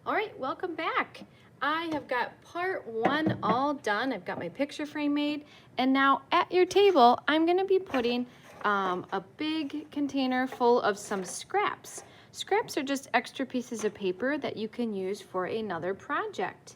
All right, welcome back. I have got part 1 all done. I've got my picture frame made, and now at your table, I'm gonna be putting a big container full of some scraps. Scraps are just extra pieces of paper that you can use for another project.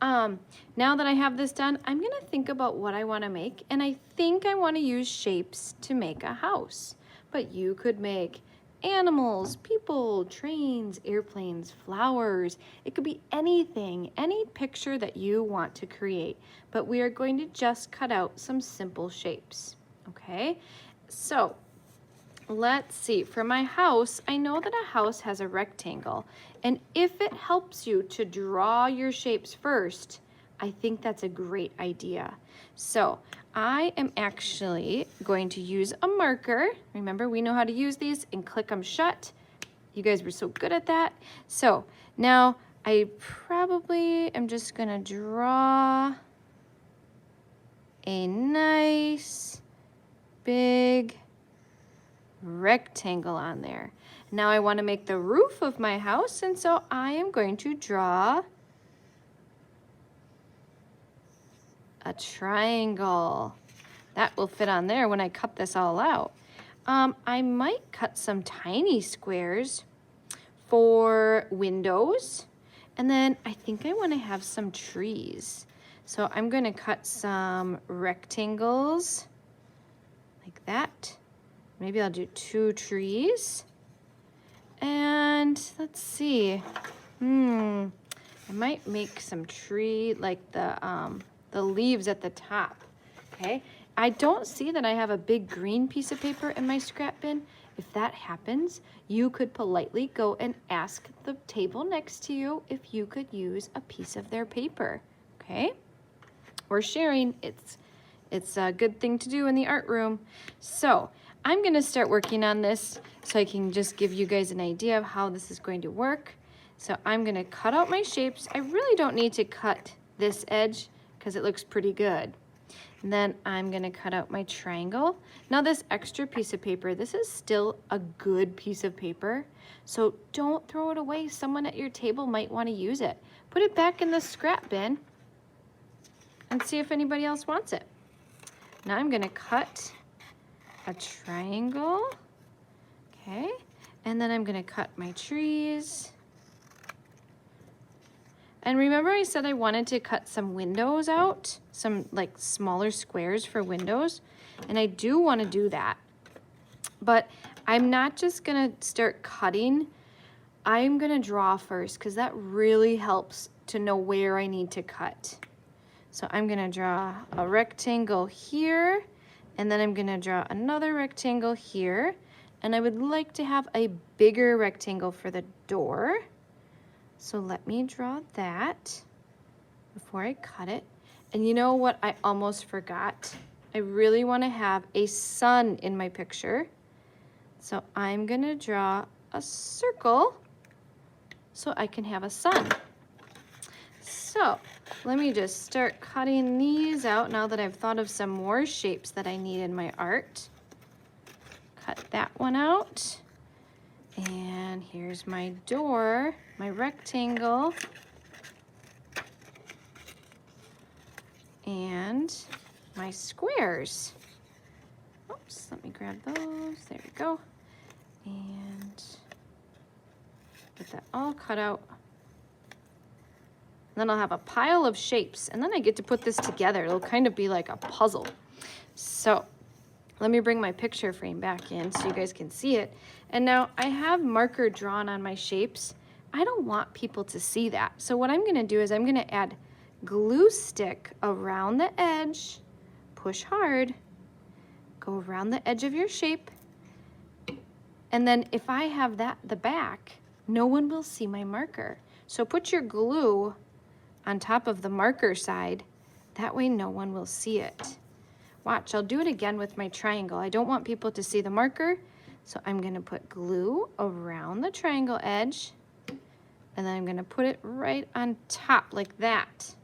Now that I have this done, I'm gonna think about what I wanna make, and I think I wanna use shapes to make a house. But you could make animals, people, trains, airplanes, flowers. It could be anything, any picture that you want to create. But we are going to just cut out some simple shapes, okay? So let's see, for my house, I know that a house has a rectangle, and if it helps you to draw your shapes first, I think that's a great idea. So I am actually going to use a marker. Remember, we know how to use these and click them shut. You guys were so good at that. So now I probably am just gonna draw a nice big rectangle on there. Now I want to make the roof of my house, and so I am going to draw a triangle. That will fit on there when I cut this all out. I might cut some tiny squares for windows, and then I think I want to have some trees. So I'm going to cut some rectangles like that. Maybe I'll do 2 trees. And let's see. I might make some tree, like the leaves at the top. Okay. I don't see that I have a big green piece of paper in my scrap bin. If that happens, you could politely go and ask the table next to you if you could use a piece of their paper. Okay. We're sharing. It's a good thing to do in the art room. So I'm going to start working on this so I can just give you guys an idea of how this is going to work. So I'm going to cut out my shapes. I really don't need to cut this edge because it looks pretty good. And then I'm going to cut out my triangle. Now this extra piece of paper, this is still a good piece of paper. So don't throw it away. Someone at your table might want to use it. Put it back in the scrap bin and see if anybody else wants it. Now I'm going to cut a triangle, okay, and then I'm going to cut my trees. And remember I said I wanted to cut some windows out, some like smaller squares for windows, and I do want to do that. But I'm not just going to start cutting. I'm going to draw first because that really helps to know where I need to cut. So I'm going to draw a rectangle here, and then I'm going to draw another rectangle here. And I would like to have a bigger rectangle for the door. So let me draw that before I cut it. And you know what I almost forgot? I really want to have a sun in my picture. So I'm going to draw a circle so I can have a sun. So let me just start cutting these out now that I've thought of some more shapes that I need in my art. Cut that one out. And here's my door, my rectangle. And my squares. Oops, let me grab those. There we go. And get that all cut out. Then I'll have a pile of shapes, and then I get to put this together. It'll kind of be like a puzzle. So let me bring my picture frame back in so you guys can see it. And now I have marker drawn on my shapes. I don't want people to see that. So what I'm going to do is I'm going to add glue stick around the edge, push hard, go around the edge of your shape. And then if I have that the back, no one will see my marker. So put your glue on top of the marker side. That way no one will see it. Watch, I'll do it again with my triangle. I don't want people to see the marker, so I'm going to put glue around the triangle edge, and then I'm going to put it right on top like that.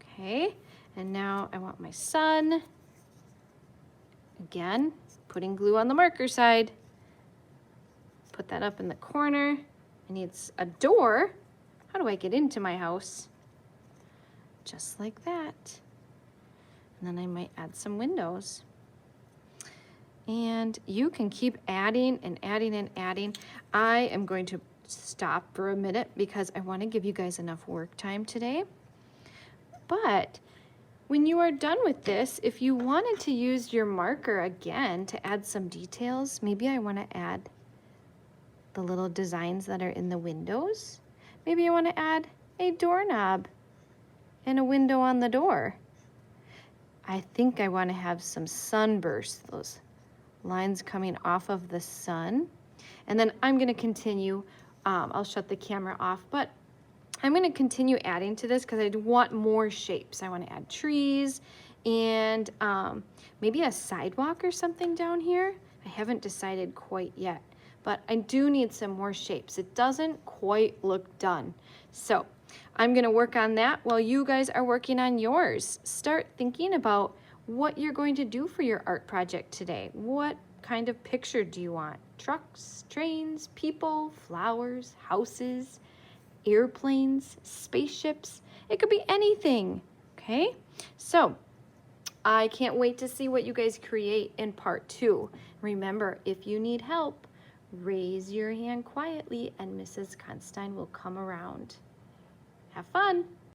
Okay, and now I want my sun. Again, putting glue on the marker side. Put that up in the corner. I need a door. How do I get into my house? Just like that. And then I might add some windows. And you can keep adding and adding and adding. I am going to stop for a minute because I want to give you guys enough work time today. But when you are done with this, if you wanted to use your marker again to add some details, maybe I want to add the little designs that are in the windows. Maybe I want to add a doorknob and a window on the door. I think I want to have some sunbursts, those lines coming off of the sun. And then I'm going to continue. I'll shut the camera off, but I'm going to continue adding to this because I want more shapes. I want to add trees and maybe a sidewalk or something down here. I haven't decided quite yet, but I do need some more shapes. It doesn't quite look done. So I'm going to work on that while you guys are working on yours. Start thinking about what you're going to do for your art project today. What kind of picture do you want? Trucks, trains, people, flowers, houses, airplanes, spaceships. It could be anything, okay? So I can't wait to see what you guys create in part 2. Remember, if you need help, raise your hand quietly and Mrs. Constein will come around. Have fun.